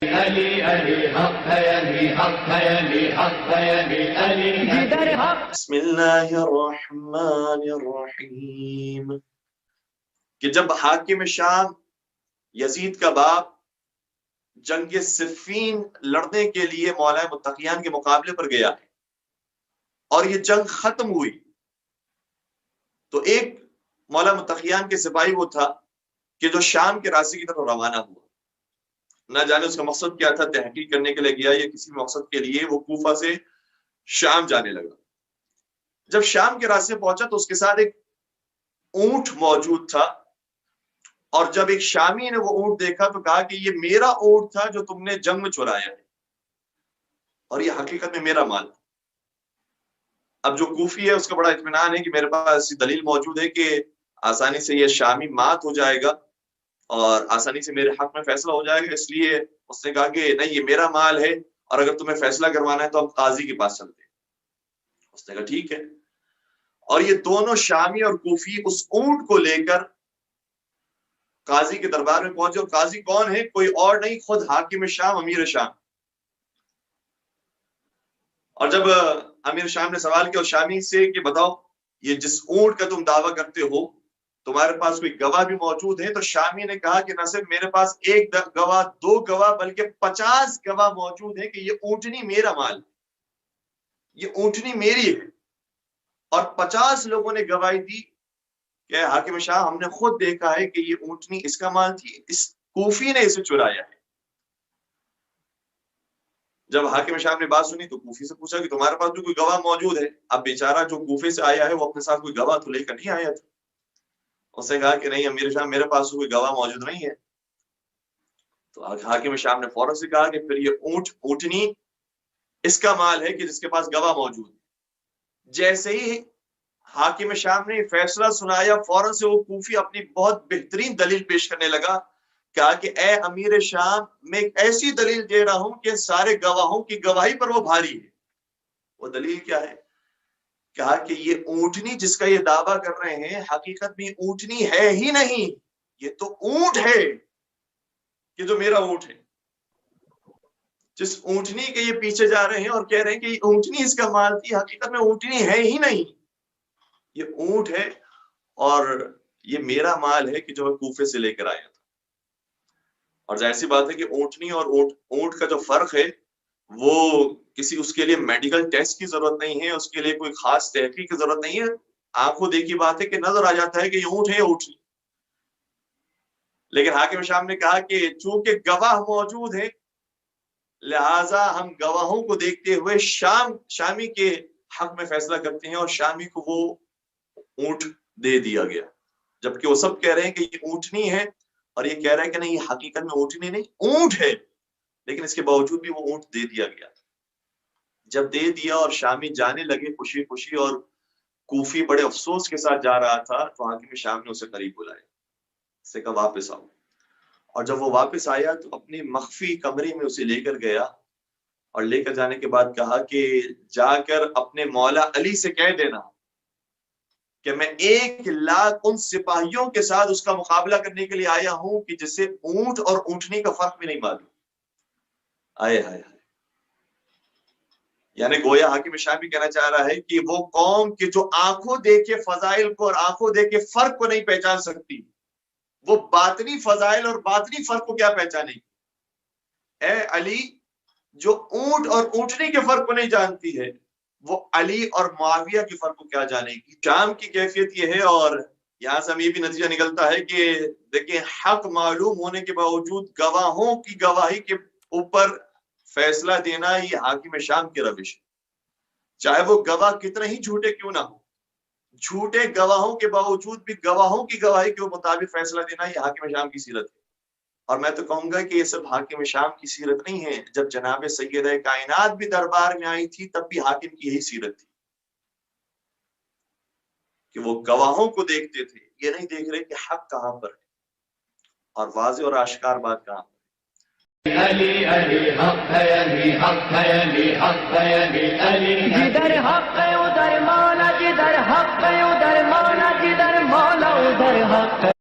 علی علی حق ہے، علی حق ہے، علی حق ہے، علی علی جدھر حق۔ بسم اللہ الرحمن الرحیم۔ کہ جب حاکم شام یزید کا باپ جنگ صفین لڑنے کے لیے مولا متقیان کے مقابلے پر گیا اور یہ جنگ ختم ہوئی تو ایک مولا متقیان کے سپاہی وہ تھا کہ جو شام کے راستے کی طرف روانہ ہوا۔ نہ جانے اس کا مقصد کیا تھا، تحقیق کرنے کے لیے گیا یا کسی مقصد کے لیے وہ کوفہ سے شام جانے لگا۔ جب شام کے راستے پہنچا تو اس کے ساتھ ایک اونٹ موجود تھا، اور جب ایک شامی نے وہ اونٹ دیکھا تو کہا کہ یہ میرا اونٹ تھا جو تم نے جنگ میں چرایا ہے، اور یہ حقیقت میں میرا مال تھا۔ اب جو کوفی ہے اس کا بڑا اطمینان ہے کہ میرے پاس ایسی دلیل موجود ہے کہ آسانی سے یہ شامی مات ہو جائے گا اور آسانی سے میرے حق میں فیصلہ ہو جائے گا، اس لیے اس نے کہا کہ نہیں، یہ میرا مال ہے اور اگر تمہیں فیصلہ کروانا ہے تو ہم قاضی کے پاس چلتے ہیں۔ اس نے کہا ٹھیک ہے، اور یہ دونوں شامی اور کوفی اس اونٹ کو لے کر قاضی کے دربار میں پہنچے، اور قاضی کون ہے؟ کوئی اور نہیں، خود حاکم شام، امیر شام۔ اور جب امیر شام نے سوال کیا شامی سے کہ بتاؤ یہ جس اونٹ کا تم دعویٰ کرتے ہو تمہارے پاس کوئی گواہ بھی موجود ہے؟ تو شامی نے کہا کہ نہ صرف میرے پاس ایک گواہ، دو گواہ، بلکہ 50 گواہ موجود ہیں کہ یہ اونٹنی میرا مال ہے، یہ اونٹنی میری ہے۔ اور 50 لوگوں نے گواہی دی کہ حاکم شاہ، ہم نے خود دیکھا ہے کہ یہ اونٹنی اس کا مال تھی، اس کوفی نے اسے چرایا ہے۔ جب حاکم شاہ نے بات سنی تو کوفی سے پوچھا کہ تمہارے پاس بھی کوئی گواہ موجود ہے؟ اب بیچارہ جو کوفے سے آیا ہے وہ اپنے ساتھ کوئی گواہ تو لے کر نہیں آیا تھا۔ اس نے کہا کہ نہیں امیر شاہ، میرے پاس کوئی گواہ موجود نہیں ہے۔ تو حاکم شاہ نے فوراً سے کہا کہ پھر یہ اونٹنی اس کا مال ہے کہ جس کے پاس گواہ موجود ہے۔ جیسے ہی حاکم شام نے فیصلہ سنایا، فوراً سے وہ کوفی اپنی بہت بہترین دلیل پیش کرنے لگا۔ کہا کہ اے امیر شام، میں ایک ایسی دلیل دے رہا ہوں کہ سارے گواہوں کی گواہی پر وہ بھاری ہے۔ وہ دلیل کیا ہے؟ کہا کہ یہ اونٹنی جس کا یہ دعویٰ کر رہے ہیں حقیقت میں اونٹنی ہے ہی نہیں، یہ تو اونٹ ہے کہ جو میرا اونٹ ہے۔ جس اونٹنی کے یہ پیچھے جا رہے ہیں اور کہہ رہے ہیں کہ یہ اونٹنی اس کا مال تھی، حقیقت میں اونٹنی ہے ہی نہیں، یہ اونٹ ہے اور یہ میرا مال ہے کہ جو میں کوفے سے لے کر آیا تھا۔ اور ظاہر سی بات ہے کہ اونٹنی اور اونٹ کا جو فرق ہے وہ کسی اس کے لیے میڈیکل ٹیسٹ کی ضرورت نہیں ہے، اس کے لیے کوئی خاص تحقیق کی ضرورت نہیں ہے۔ آنکھوں دیکھی بات ہے کہ نظر آ جاتا ہے کہ یہ اونٹ ہے یا اونٹنی۔ لیکن حاکم شام نے کہا کہ چونکہ گواہ موجود ہیں لہٰذا ہم گواہوں کو دیکھتے ہوئے شامی کے حق میں فیصلہ کرتے ہیں، اور شامی کو وہ اونٹ دے دیا گیا، جبکہ وہ سب کہہ رہے ہیں کہ یہ اونٹنی ہے، اور یہ کہہ رہا ہے کہ نہیں، یہ حقیقت میں اونٹنی نہیں، اونٹ ہے، لیکن اس کے باوجود بھی وہ اونٹ دے دیا گیا۔ جب دے دیا اور شامی جانے لگے خوشی خوشی، اور کوفی بڑے افسوس کے ساتھ جا رہا تھا، تو حاکم شام نے اسے قریب بلایا، اسے کہا واپس آؤ۔ اور جب وہ واپس آیا تو اپنی مخفی کمرے میں اسے لے کر گیا، اور لے کر جانے کے بعد کہا کہ جا کر اپنے مولا علی سے کہہ دینا کہ میں 1 لاکھ ان سپاہیوں کے ساتھ اس کا مقابلہ کرنے کے لیے آیا ہوں کہ جسے اونٹ اور اونٹنی کا فرق بھی نہیں معلوم۔ آئے ہائے ہائے، یعنی گویا حاکم شاہ بھی کہنا چاہ رہا ہے کہ وہ قوم کہ جو آنکھوں دیکھے فضائل کو اور آنکھوں دیکھے فرق کو نہیں پہچان سکتی، وہ باطنی فضائل اور باطنی فرق کو کیا پہچانے گی؟ اے علی، جو اونٹ اور اونٹنی کے فرق کو نہیں جانتی ہے، وہ علی اور معاویہ کے فرق کو کیا جانے گی؟ شام کی کیفیت یہ ہے، اور یہاں سے ہم یہ بھی نتیجہ نکلتا ہے کہ دیکھیں، حق معلوم ہونے کے باوجود گواہوں کی گواہی کے اوپر فیصلہ دینا یہ حاکم شام کی روش ہے، چاہے وہ گواہ کتنے ہی جھوٹے کیوں نہ ہو۔ جھوٹے گواہوں کے باوجود بھی گواہوں کی گواہی کے مطابق فیصلہ دینا یہ حاکم شام کی سیرت ہے۔ اور میں تو کہوں گا کہ یہ سب حاکم شام کی سیرت نہیں ہے، جب جناب سیدہ کائنات بھی دربار میں آئی تھی تب بھی حاکم کی یہی سیرت تھی کہ وہ گواہوں کو دیکھتے تھے، یہ نہیں دیکھ رہے کہ حق کہاں پر ہے اور واضح اور آشکار بات کہاں پر۔ علی علی حق ہے، علی حق ہے، علی حق ہے، علی علی جدھر حق ہے ادھر مولا، جدھر حق ہے ادھر مولا، جدھر مولا ادھر حق ہے۔